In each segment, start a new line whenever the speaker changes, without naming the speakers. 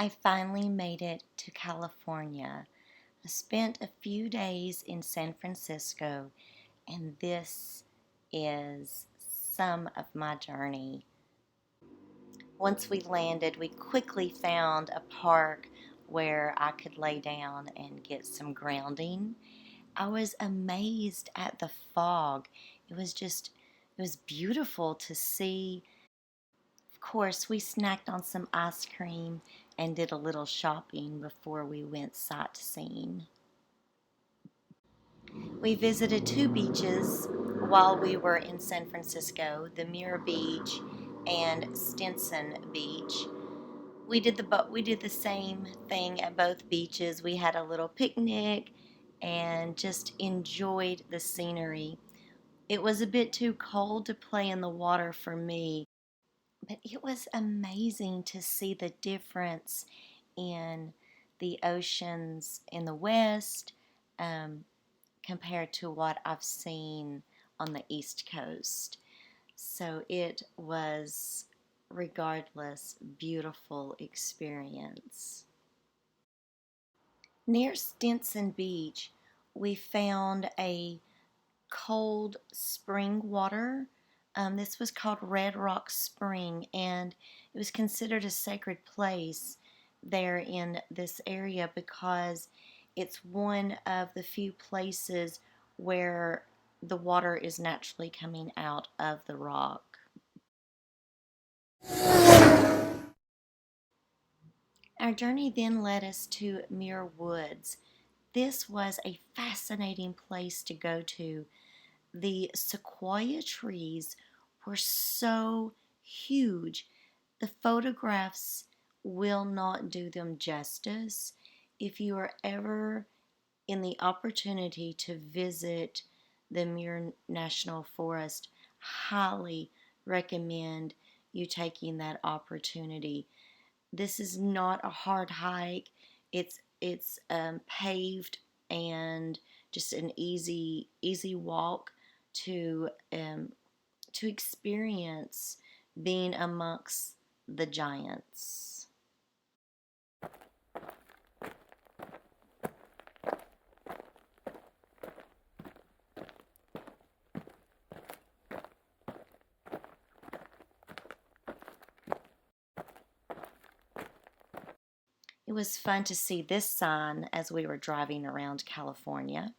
I finally made it to California. I spent a few days in San Francisco, and this is some of my journey. Once we landed, we quickly found a park where I could lay down and get some grounding. I was amazed at the fog. It was beautiful to see. Of course, we snacked on some ice cream and did a little shopping before we went sightseeing. We visited two beaches while we were in San Francisco, the Muir Beach and Stinson Beach. We did the same thing at both beaches. We had a little picnic and just enjoyed the scenery. It was a bit too cold to play in the water for me, but it was amazing to see the difference in the oceans in the West um, compared to what I've seen on the East Coast. So it was, regardless, beautiful experience. Near Stinson Beach, we found a cold spring water. This was called Red Rock Spring, and it was considered a sacred place there in this area because it's one of the few places where the water is naturally coming out of the rock. Our journey then led us to Muir Woods. This was a fascinating place to go to. The sequoia trees were so huge. The photographs will not do them justice. If you are ever in the opportunity to visit the Muir National Forest, highly recommend you taking that opportunity. This is not a hard hike. It's paved and just an easy walk to um, to experience being amongst the giants. It was fun to see this sign as we were driving around California.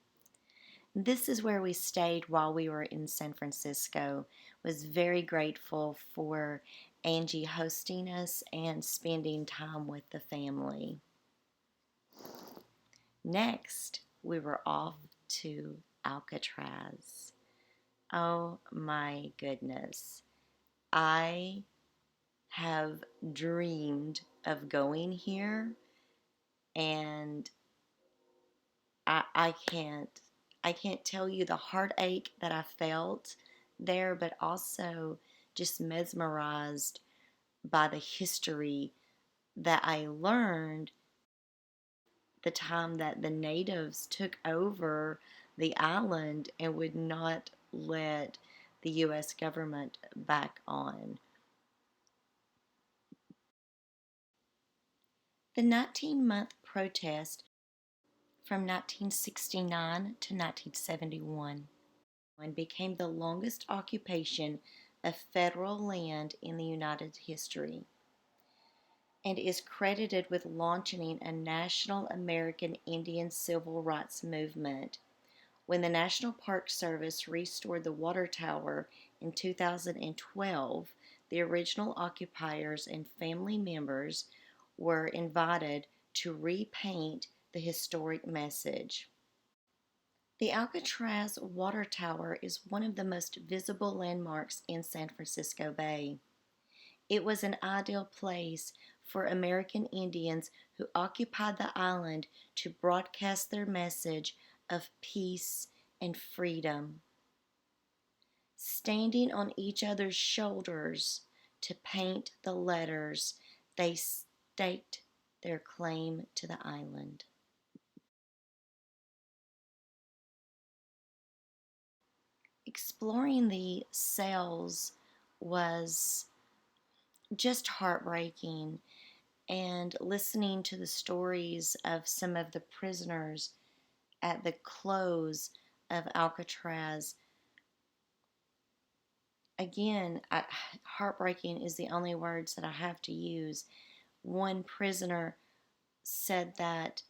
This is where we stayed while we were in San Francisco. Was very grateful for Angie hosting us and spending time with the family. Next, we were off to Alcatraz. Oh my goodness. I have dreamed of going here, and I can't tell you the heartache that I felt there, but also just mesmerized by the history that I learned the time that the natives took over the island and would not let the U.S. government back on. The 19-month protest from 1969 to 1971 and became the longest occupation of federal land in the United history, and is credited with launching a national American Indian civil rights movement. When the National Park Service restored the water tower in 2012, the original occupiers and family members were invited to repaint the historic message. The Alcatraz Water Tower is one of the most visible landmarks in San Francisco Bay. It was an ideal place for American Indians who occupied the island to broadcast their message of peace and freedom. Standing on each other's shoulders to paint the letters, they staked their claim to the island. Exploring the cells was just heartbreaking. and listening to the stories of some of the prisoners at the close of Alcatraz. Again, heartbreaking is the only words that I have to use. One prisoner said that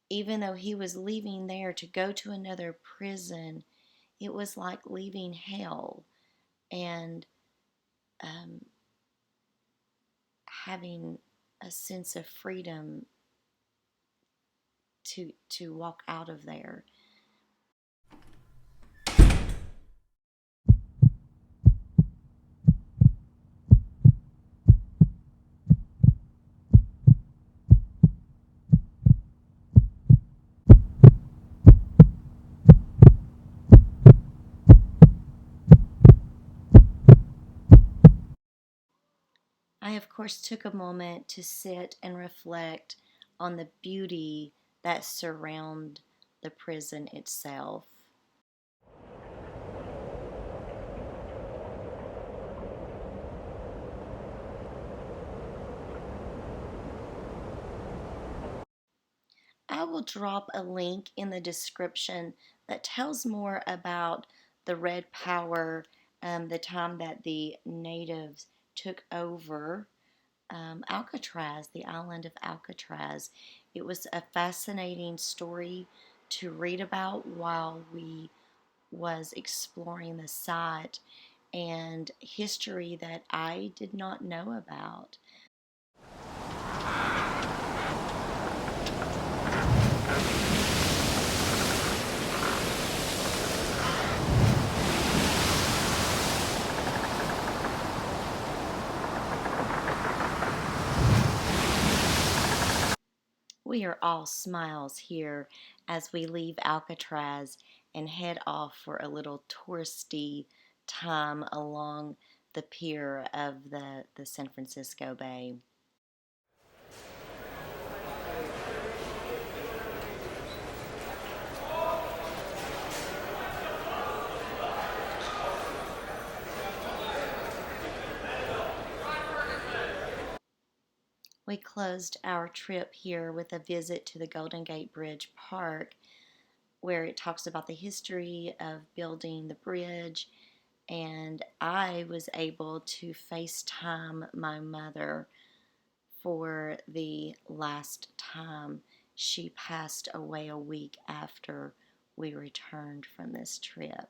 even though he was leaving there to go to another prison, it was like leaving hell, and um, having a sense of freedom to walk out of there. I, of course, took a moment to sit and reflect on the beauty that surround the prison itself. I will drop a link in the description that tells more about the Red Power, the time that the natives took over Alcatraz, the island of Alcatraz. It was a fascinating story to read about while we was exploring the site, and history that I did not know about. We are all smiles here as we leave Alcatraz and head off for a little touristy time along the pier of the San Francisco Bay. We closed our trip here with a visit to the Golden Gate Bridge Park, where it talks about the history of building the bridge, and I was able to FaceTime my mother for the last time. She passed away a week after we returned from this trip.